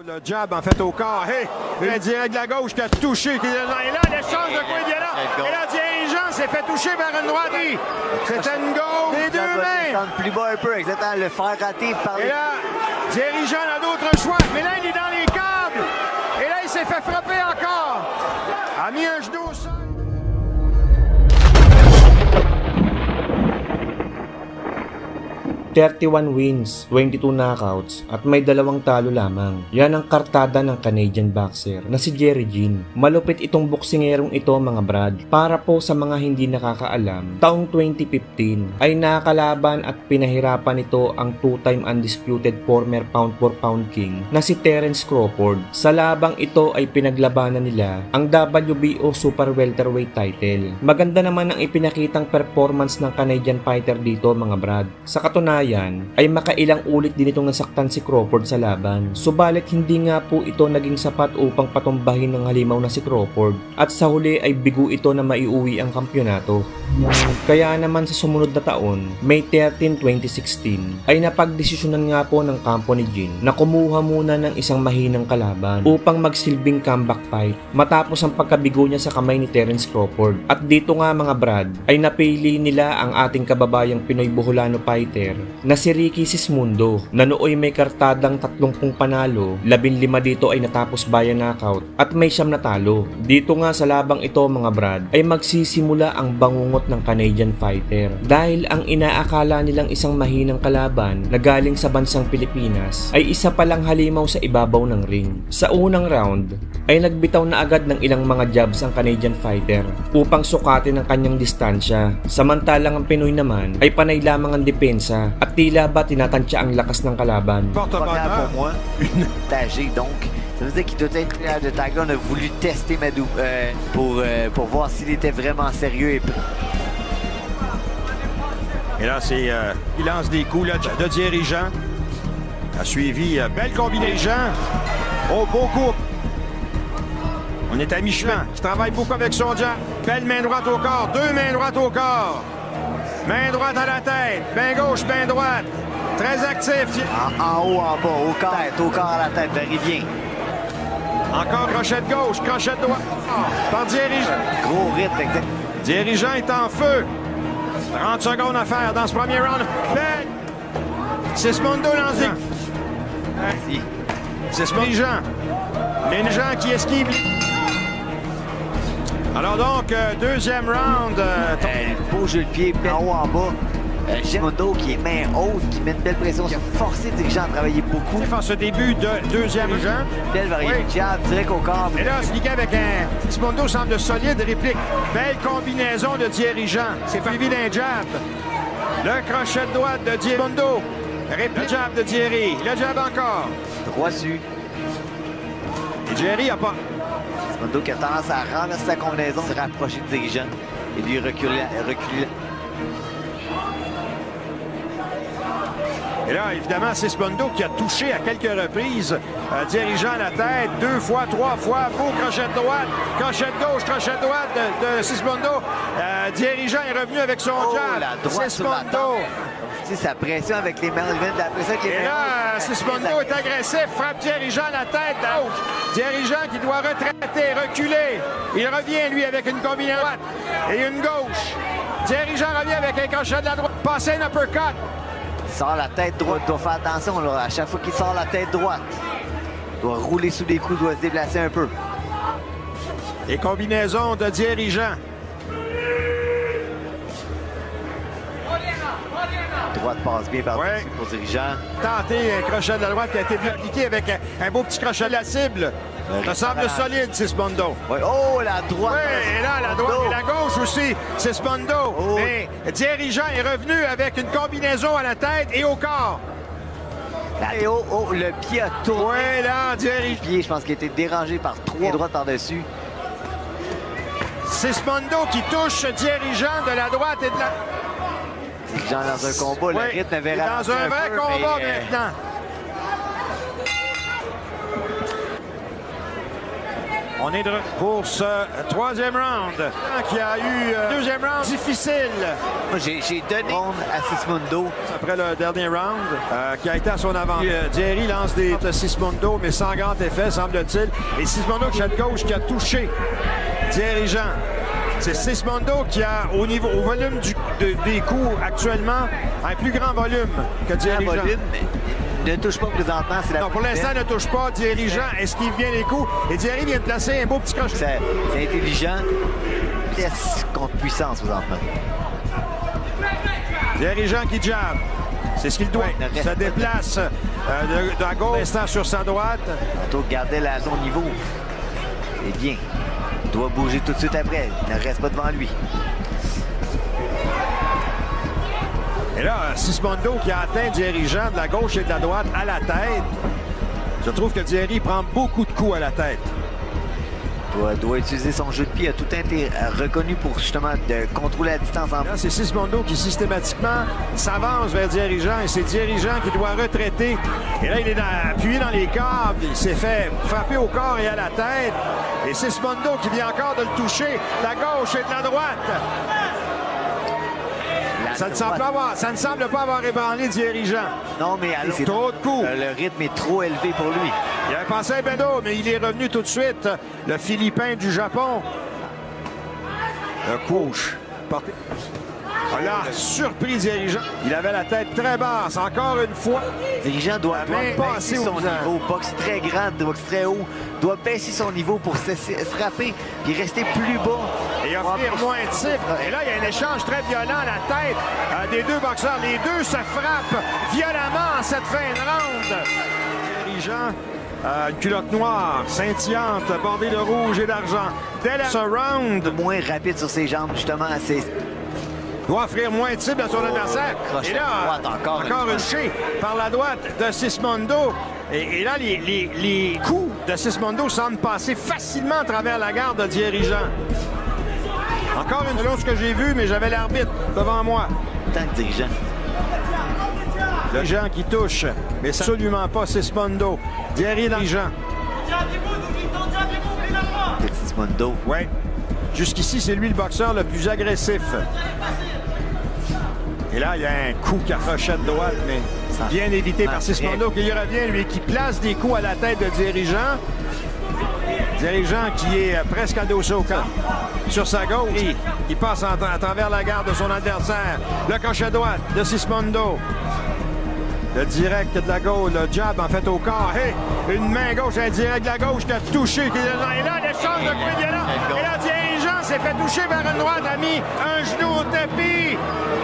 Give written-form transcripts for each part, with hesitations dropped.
Le jab en fait au corps. Hey, le direct de la gauche qui a touché. Et là, l'échange de coups violent. Et là, dirigeant s'est fait toucher par une droite. C'était une gauche des deux mains. Plus bas un peu, exactement. Le faire rater par Et là, dirigeant n'a d'autre choix. Mais là, il est dans les câbles. Et là, il s'est fait frapper encore. A mis un genou au sol. 31 wins, 22 knockouts at may 2 talo lamang. Yan ang kartada ng Canadian boxer na si Jerry Jean. Malupit itong boksingerong ito mga brad. Para po sa mga hindi nakakaalam, taong 2015 ay nakalaban at pinahirapan ito ang 2-time undisputed former pound-for-pound king na si Terence Crawford. Sa labang ito ay pinaglabanan nila ang WBO Super Welterweight title. Maganda naman ang ipinakitang performance ng Canadian fighter dito mga brad. Sa katunayan ay makailang ulit din itong nasaktan si Crawford sa laban. Subalit hindi nga po ito naging sapat upang patumbahin ng halimaw na si Crawford at sa huli ay bigo ito na maiuwi ang kampyonato. Kaya naman sa sumunod na taon, May 13, 2016 ay napagdesisyonan nga po ng kampo ni Jean na kumuha muna ng isang mahinang kalaban upang magsilbing comeback fight matapos ang pagkabigo niya sa kamay ni Terence Crawford. At dito nga mga brad ay napili nila ang ating kababayang Pinoy Boholano fighter na si Ricky Sismundo na nooy may kartadang 30 panalo, 15 dito ay natapos via knockout at may 9 natalo. Dito nga sa labang ito mga brad ay magsisimula ang bangungot ng Canadian fighter dahil ang inaakala nilang isang mahinang kalaban na galing sa bansang Pilipinas ay isa palang halimaw sa ibabaw ng ring. Sa unang round ay nagbitaw na agad ng ilang mga jabs ang Canadian fighter upang sukatin ang kanyang distansya, samantalang ang Pinoy naman ay panay lamang ang depensa at tila ba tinatansya ang lakas ng kalaban. pour moi, tagé donc. Ça veut dire qu'il doit être de taguer. On a voulu tester Madou pour voir s'il était vraiment sérieux. Et là, c'est il lance des coups là, de dirigeant. A suivi belle combinaison. Oh, beau coup. On est à mi-chemin. Qui travaille beaucoup avec son jab. Belle main droite au corps. Deux mains droites au corps. Main droite à la tête. Main gauche, main droite. Très actif. En haut, en bas, au corps à la tête. Varie bien. Encore crochet de gauche, crochet de droite. Par dirigeant. Gros rythme, exact. Dirigeant est en feu. 30 secondes à faire dans ce premier round. Belle. Sismundo lancé. Merci. Sismundo. Dirigeant. Les gens qui esquivent. Alors donc, deuxième round. Beau jeu de pied, en haut, en bas. Sismundo qui est main haute, qui met une belle pression, qui a forcé le dirigeant à travailler beaucoup. En ce début de deuxième round. Belle variété de jab, direct au corps. Et là, Sliga avec un... Sismundo semble solide, réplique. Belle combinaison de dirigeant. C'est suivi d'un jab. Le crochet de droite de Sismundo. Réplique jab de Thierry. Le jab encore. Droit dessus. Et Jerry a pas... Sismundo qui a tendance à renverser sa combinaison, se rapprocher du dirigeant et lui reculer. Et là, évidemment, Sismundo qui a touché à quelques reprises, dirigeant la tête, 2 fois, 3 fois, beau crochet de droite, crochet de gauche, crochet de droite de Sismundo. Dirigeant est revenu avec son jab. Sismundo. C'est sa pression avec les mains, la pression avec les mains. Et là, Sismundo est agressif, frappe dirigeant la tête gauche. Dirigeant qui doit retraiter, reculer. Il revient, lui, avec une combinaison droite et une gauche. Dirigeant revient avec un crochet de la droite. Passer un uppercut. Il sort la tête droite, il doit faire attention là. À chaque fois qu'il sort la tête droite, il doit rouler sous les coups, il doit se déplacer un peu. Et combinaison de dirigeant. Droite passe bien par dessus pour dirigeant. Tenté un crochet de la droite qui a été appliqué avec un beau petit crochet de la cible. Ça semble solide, Sismundo. Ouais. Oh, la droite! Oui, et là, la droite et la gauche aussi, Sismundo. Oh. Mais dirigeant est revenu avec une combinaison à la tête et au corps. Et le pied a tourné. Oui, là, dirigeant. Le pied, je pense qu'il a été dérangé par 3 droites par-dessus. Sismundo qui touche dirigeant de la droite et de la... Dirigeant dans un combat, le rythme avait dans un vrai combat maintenant. On est de pour ce troisième round qui a eu deuxième round difficile. Moi, j'ai donné à Sismundo. Après le dernier round qui a été à son avant. Thierry lance des de Sismundo, mais sans grand effet, semble-t-il. Et Sismundo qui a de gauche qui a touché Thierry Jean. C'est Sismundo qui a, au volume des coups actuellement, un plus grand volume que Thierry Jean. Ne touche pas présentement. Non, pour l'instant, ne touche pas. Thierry Jean esquive bien les coups. Et Thierry vient de placer un beau petit crochet. C'est intelligent. Pièce contre puissance présentement. Thierry Jean qui jab. C'est ce qu'il doit. Il se déplace de gauche, l'instant sur sa droite. Tantôt, garder son niveau. C'est bien. Il doit bouger tout de suite après. Il ne reste pas devant lui. Et là, Sismundo qui a atteint Thierry Jean de la gauche et de la droite à la tête. Je trouve que Thierry prend beaucoup de coups à la tête. Doit utiliser son jeu de pied. A tout été reconnu pour justement de contrôler la distance en là, c'est Sismundo qui systématiquement s'avance vers Thierry Jean et c'est Thierry Jean qui doit retraiter. Et là, il est appuyé dans les câbles. Il s'est fait frapper au corps et à la tête. Et Sismundo qui vient encore de le toucher de la gauche et de la droite. Ça ne semble pas avoir ébranlé Thierry Jean. Non, mais c'est trop de coups. Le rythme est trop élevé pour lui. Il avait pensé à Bendo, mais il est revenu tout de suite. Le Philippin du Japon. Le coach. Là, surpris Thierry Jean. Il avait la tête très basse, encore une fois. Thierry Jean doit baisser son niveau. Boxe très grande, boxe très haut. Doit baisser son niveau pour se frapper puis rester plus bas. Et offrir moins de tirs. Et là, il y a un échange très violent à la tête des deux boxeurs. Les deux se frappent violemment en cette fin de round. Thierry Jean, une culotte noire, scintillante, bordée de rouge et d'argent. Dès ce round, moins rapide sur ses jambes, justement. Doit offrir moins de cibles à son adversaire. Et là, encore une touchée par la droite de Sismundo. Et là, les coups de Sismundo semblent passer facilement à travers la garde de Thierry Jean. Encore une chose que j'ai vue, mais j'avais l'arbitre devant moi. Tant que dirigeant. Le Jean qui touche, mais c'est absolument pas Sismundo. Thierry Jean. Sismundo. Oui. Jusqu'ici, c'est lui le boxeur le plus agressif. Et là, il y a un coup qui accrochait de droite, mais bien évité par Sismundo qui y revient, lui, qui place des coups à la tête de Thierry Jean. Thierry Jean qui est presque adossé au camp. Sur sa gauche, il passe à travers la garde de son adversaire. Le crochet droite de Sismundo. Le direct de la gauche, le jab en fait au corps. Hey, une main gauche, un direct de la gauche qui a touché. Et là, l'échange de coups violents. Et là, Thierry Jean s'est fait toucher vers une droite, a mis un genou au tapis.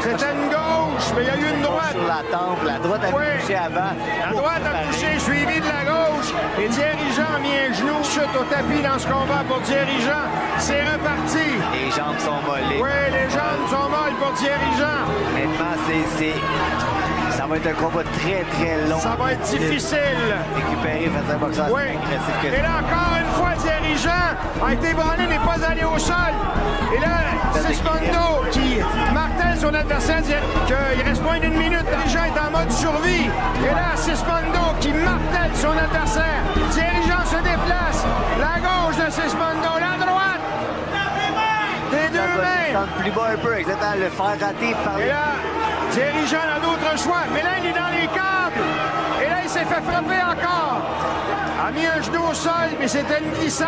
C'était une gauche, mais il y a eu une droite. Sur la tempe, la droite a touché avant. La droite a touché, suivi de la gauche. Et Thierry Jean a mis un genou, chute au tapis dans ce combat pour Thierry Jean. C'est reparti. Les jambes sont mollées. Oui, les jambes sont molles pour Thierry Jean. Honnêtement, ça va être un combat très, très long. Ça va être difficile. Récupérer face à un boxeur agressif que Et là, encore une fois, Thierry Jean a été branlé, n'est pas allé au sol. Et là, Sismundo qui martèle son adversaire, dit qu'il reste moins d'une minute. Thierry Jean est en mode survie. Et là, Sismundo qui martèle son adversaire. Thierry Jean se déplace. La gauche de Sismundo, la droite. Des deux mains. Plus bas un peu, exactement, le faire rater par Et là, Thierry Jean a d'autres choix, mais là, il est dans les câbles. Et là, il s'est fait frapper encore. A mis un genou au sol, mais c'était une glissade.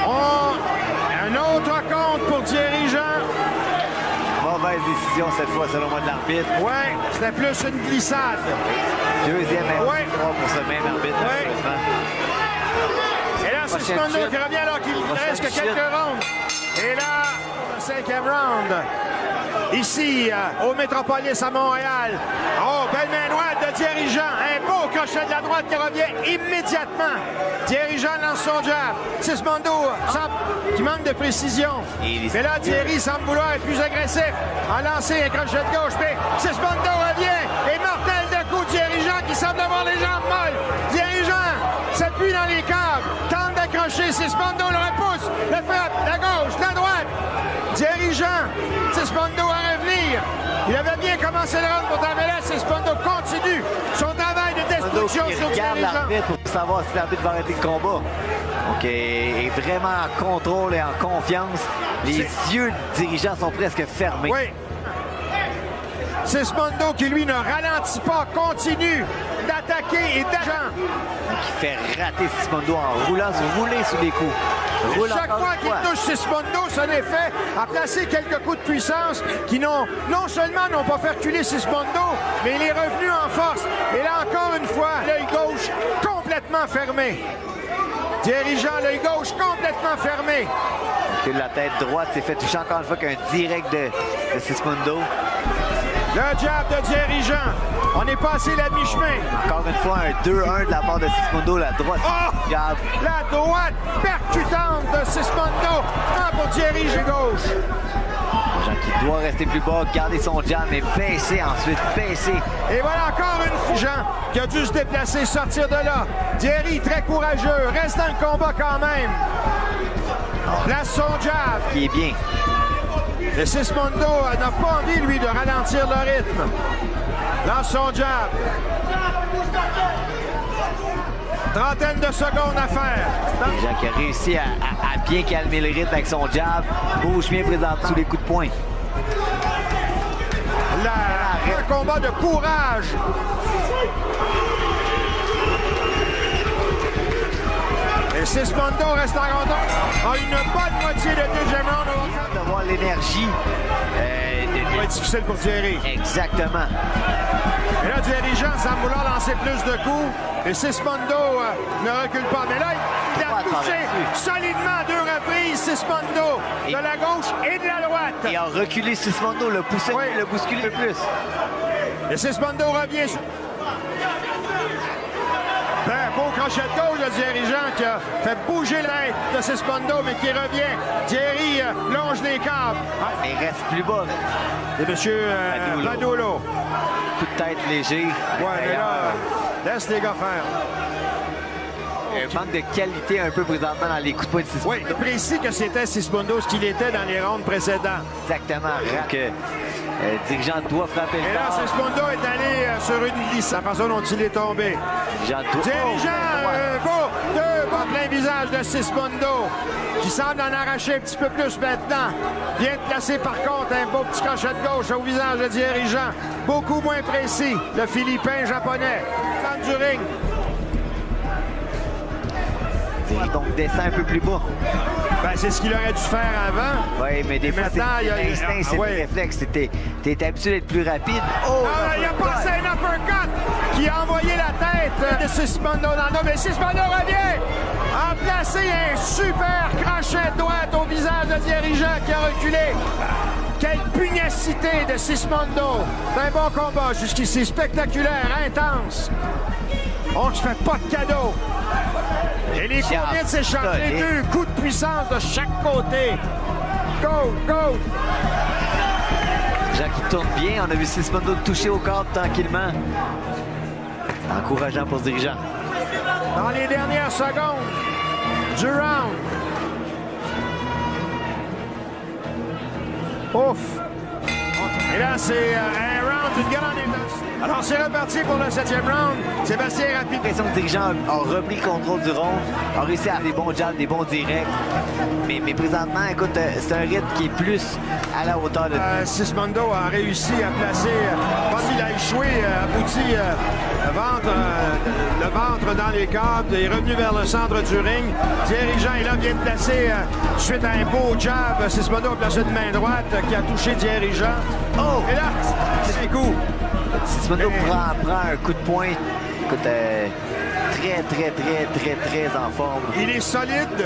Un autre compte pour Thierry Jean. Mauvaise décision cette fois, selon moi, de l'arbitre. Oui, c'était plus une glissade. Deuxième erreur pour ce même arbitre, malheureusement. Et là, c'est Sismundo qui revient alors qu'il reste que quelques rounds. Et là, le cinquième round. Ici, au Métropolis à Montréal. Oh, belle main droite de Thierry Jean. Un beau crochet de la droite qui revient immédiatement. Thierry Jean lance son jab. Sismundo qui manque de précision. Mais là, Thierry semble vouloir être plus agressif. A lancé un crochet de gauche. Mais Sismundo revient. Et mortel de coup, Thierry Jean qui semble avoir les jambes molles. Thierry Jean s'appuie dans les câbles. Tente d'accrocher. Sismundo le repousse. Le frappe. La gauche, la droite. Thierry Jean. Sismundo à revenir. Il avait bien commencé le round pour Tamela. Sismundo continue son travail de destruction sur Thierry Jean. savoir si l'arbitre va arrêter le combat. Donc, est vraiment en contrôle et en confiance. Les yeux du dirigeant sont presque fermés. Oui. Sismondo qui, lui, ne ralentit pas, continue d'attaquer et d'agir. Qui fait rater Sismondo en roulant, rouler sous les coups. Chaque fois qu'il touche Sismondo, son effet a placé quelques coups de puissance qui non seulement n'ont pas fait reculer Sismondo, mais il est revenu en force. Et là, encore une fois, l'œil gauche complètement fermé. Dirigeant l'œil gauche complètement fermé. Que la tête droite s'est fait toucher encore une fois qu'un direct de Sismondo. Le jab de dirigeant. On est passé la mi-chemin. Encore une fois, un 2-1 de la part de Sismondo. La droite. Oh! Jab. La droite percutante de Sismondo. Pour diriger gauche. Jean qui doit rester plus bas, garder son jab, mais baisser ensuite, baisser. Et voilà encore une fois Jean qui a dû se déplacer, sortir de là. Thierry, très courageux, reste dans le combat quand même. Place son jab. Qui est bien. Et Sismondo n'a pas envie, lui, de ralentir le rythme. Lance son jab. Trentaine de secondes à faire. Jean qui a réussi à bien calmer le rythme avec son jab. Bouge bien présentement sous les coups de poing. Un combat de courage. Et Sismondo reste en rondon. A une bonne moitié de deuxième round. De voir l'énergie. Ça va être difficile pour Thierry. Exactement. Et là, dirigeant semble vouloir lancer plus de coups. Et Sismondo ne recule pas. Mais là, il a touché solidement à 2 reprises Sismondo de la gauche et de la droite. Et a reculé Sismondo, le poussé, le bousculé le plus. Et Sismondo revient. Beau crochet de gauche de dirigeant qui a fait bouger la tête de Sismondo, mais qui revient. Thierry longe les câbles. Mais il reste plus bas. C'est M. Badolo. Coup de tête léger. Ouais, mais là, laisse les gars faire. Un manque de qualité un peu présentement dans les coups de poing de Sismondo. Oui, précis que c'était Sismondo ce qu'il était dans les rounds précédents. Exactement. Que le dirigeant doit frapper le Et là, Sismondo est allé sur une glisse. La façon dont il est tombé. Dirigeant, en plein visage de Sismondo, qui semble en arracher un petit peu plus maintenant. Vient de placer par contre un beau petit crochet de gauche au visage de dirigeant. Beaucoup moins précis, le Philippin japonais. Centre du ring. Donc descend un peu plus bas. Ben, c'est ce qu'il aurait dû faire avant. Oui, mais des fois, c'est l'instinct, c'est le réflexe. T'es habitué d'être plus rapide. Oh, il a passé un uppercut qui a envoyé la tête de Sismondo dans le dos. Mais Sismondo revient. A placé un super crochet de droite au visage de dirigeant qui a reculé. Quelle pugnacité de Sismondo. C'est un bon combat jusqu'ici. Spectaculaire, intense. On ne se fait pas de cadeau. Et les coups viennent de s'échapper. 2 coups de puissance de chaque côté. Go, go! Jean qui tourne bien. On a vu Sismondo toucher au corps tranquillement. Encourageant pour ce dirigeant. Dans les dernières secondes du round. Ouf! Et là, c'est un round d'une grande intensité. Alors, c'est reparti pour le 7e round. Sébastien rapide. L'impression que le dirigeant a repris le contrôle du rond, a réussi à faire des bons jabs, des bons directs. Mais présentement, écoute, c'est un rythme qui est plus à la hauteur de... Sismondo a réussi à placer, comme il a échoué, abouti le ventre dans les câbles, est revenu vers le centre du ring. Dirigeant est là, vient de placer, suite à un beau jab, Sismondo a placé une main droite qui a touché dirigeant. Oh! Et là, c'est un coup. Sismondo prend un coup de poing. Écoute, très en forme. Il est solide.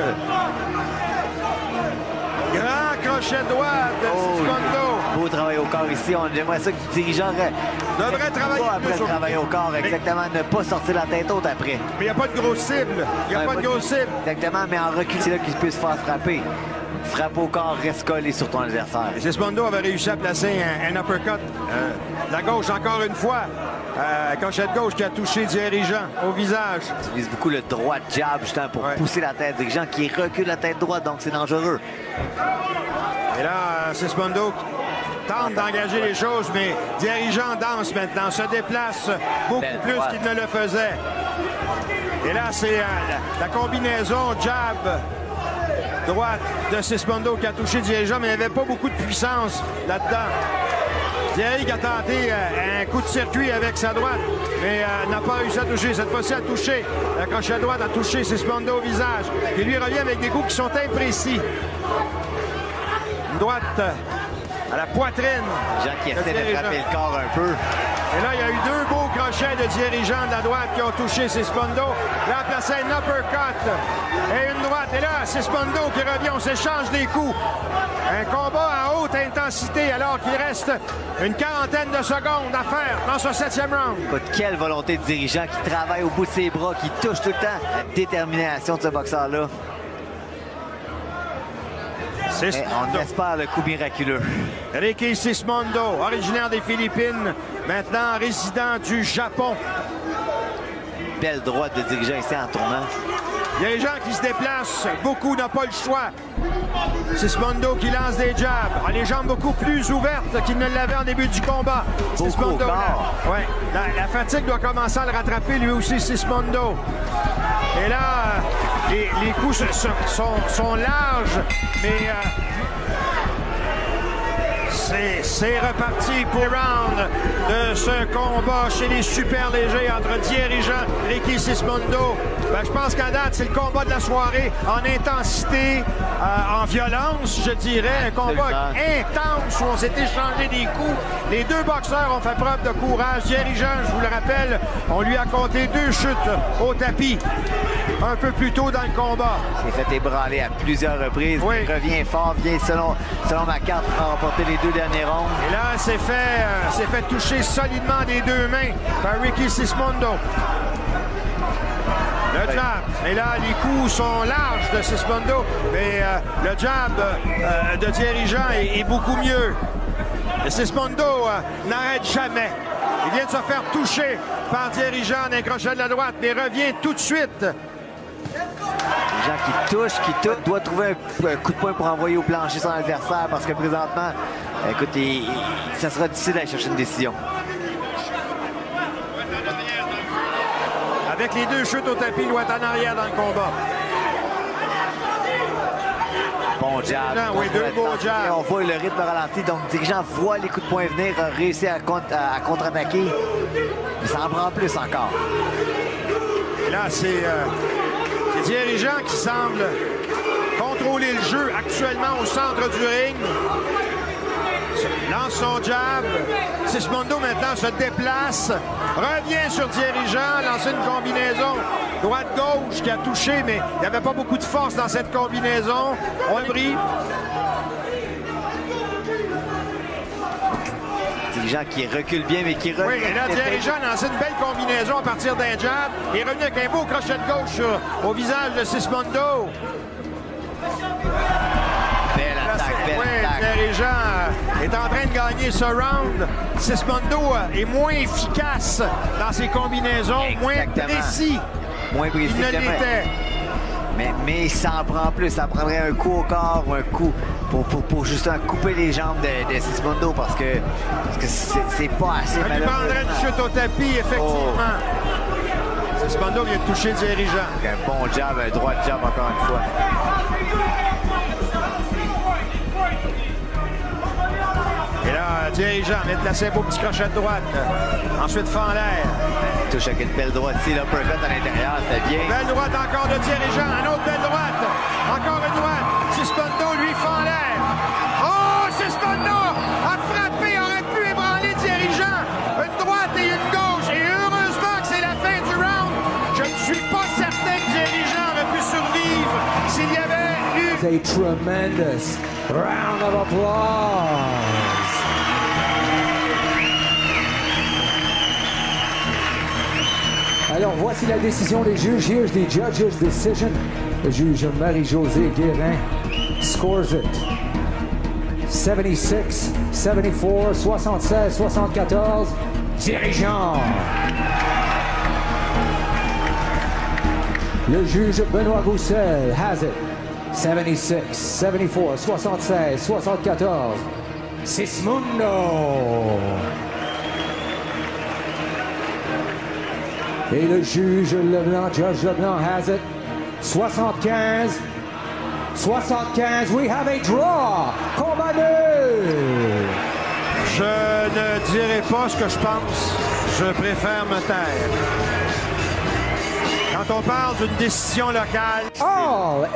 Grand crochet droit de Sismondo. Beau travail au corps ici. J'aimerais ça que le dirigeant devrait travailler après le travail au corps. Exactement. Ne pas sortir la tête haute après. Mais il n'y a pas de grosse cible. Il n'y a pas de grosse cible. Exactement. Mais en recul, c'est là qu'il peut se faire frapper. Frappe au corps, reste collé sur ton adversaire. Et Sismondo avait réussi à placer un uppercut. La gauche, encore une fois. Crochet de gauche qui a touché dirigeant au visage. Il utilise beaucoup le droit jab justement pour pousser la tête dirigeant qui recule la tête droite, donc c'est dangereux. Et là, Sismondo tente d'engager les choses, mais dirigeant danse maintenant, se déplace beaucoup plus qu'il ne le faisait. Et là, c'est la combinaison jab droite de Sismondo qui a touché Dirigeant, mais il n'y avait pas beaucoup de puissance là-dedans. Thierry qui a tenté un coup de circuit avec sa droite, mais n'a pas réussi à toucher. Cette fois-ci, a touché. La crochet droite a touché Sismondo au visage. Il lui revient avec des coups qui sont imprécis. Une droite à la poitrine. Jean qui essaie de frapper le corps un peu. Et là, il y a eu deux beaux crochets de dirigeants de la droite qui ont touché Sismondo. Là, a placé un uppercut et une droite. Et là, Sismondo qui revient, on s'échange des coups. Un combat à haute intensité alors qu'il reste une quarantaine de secondes à faire dans ce 7e round. Quelle volonté de dirigeant qui travaille au bout de ses bras, qui touche tout le temps. La détermination de ce boxeur-là. On espère le coup miraculeux. Ricky Sismondo, originaire des Philippines, maintenant résident du Japon. Belle droite de dirigeant ici en tournant. Il y a des gens qui se déplacent, beaucoup n'ont pas le choix. Sismondo qui lance des jabs, a les jambes beaucoup plus ouvertes qu'il ne l'avait en début du combat. Sismondo, la fatigue doit commencer à le rattraper lui aussi, Sismondo. Et là, les coups sont larges, mais c'est reparti pour round de ce combat chez les super légers entre dirigeants Ricky Sismondo. Je pense qu'à date, c'est le combat de la soirée en intensité, en violence, je dirais. Un combat intense où on s'est échangé des coups. Les deux boxeurs ont fait preuve de courage. Dirigeant, je vous le rappelle, on lui a compté 2 chutes au tapis un peu plus tôt dans le combat. Il s'est fait ébranler à plusieurs reprises. Oui. Il revient fort, vient selon ma carte à remporter les 2 derniers rounds. Et là, s'est fait toucher solidement des 2 mains par Ricky Sismondo. Le jab. Et là, les coups sont larges de Sismondo, mais le jab de dirigeant est beaucoup mieux. Et Sismondo n'arrête jamais. Il vient de se faire toucher par dirigeant d'un crochet de la droite, mais revient tout de suite. Dirigeant qui touche, doit trouver un coup de poing pour envoyer au plancher son adversaire, parce que présentement, écoute, ça sera difficile d'aller chercher une décision. Avec les 2 chutes au tapis, il doit être en arrière dans le combat. Bon jab. Oui, 2 beaux jabs. On voit le rythme ralenti, donc le dirigeant voit les coups de poing venir, a réussi à contre-attaquer. Mais ça en prend plus encore. Et là, c'est dirigeant qui semble contrôler le jeu actuellement au centre du ring. Lance son jab. Sismondo maintenant se déplace, revient sur dirigeant, lance une combinaison droite-gauche qui a touché, mais il n'y avait pas beaucoup de force dans cette combinaison. On le brille. Dirigeant qui recule bien, mais qui revient. Oui, et là, dirigeant lance une belle combinaison à partir d'un jab. Il est revenu avec un beau crochet de gauche au visage de Sismondo. Belle attaque. Dirigeant est en train de gagner ce round. Sismondo est moins efficace dans ses combinaisons, moins précis. Moins précis. Il ne l'était. Mais ça en prend plus. Ça prendrait un coup au corps ou un coup pour justement couper les jambes de Sismondo parce que c'est pas assez malheureux. Il prendrait une chute au tapis, effectivement. Sismondo vient de toucher le dirigeant. Un bon jab, un droit de jab encore une fois. Et là, dirigeant vient de placer un beau petit crochet de droite. Ensuite, fend l'air. Touche avec une belle droite ici, l'uppercut à l'intérieur, c'était bien. Belle droite encore de dirigeant, une autre belle droite. Encore une droite. Sismondo, lui, fend l'air. Oh, Sismondo a frappé, aurait pu ébranler dirigeant. Une droite et une gauche. Et heureusement que c'est la fin du round. Je ne suis pas certain que dirigeant aurait pu survivre s'il y avait eu... A tremendous round of applause. Alors, voici la décision des juges. Here's the judge's decision. Le juge Marie-Josée Guérin scores it. 76, 74, 76, 74. Dirigeant. Le juge Benoît Roussel has it. 76, 74, 76, 74. Sismondo. Et le juge Leblanc, Judge Leblanc has it. 75. 75, we have a draw. Combat nul. Je ne dirai pas ce que je pense. Je préfère me taire. Quand on parle d'une décision locale... All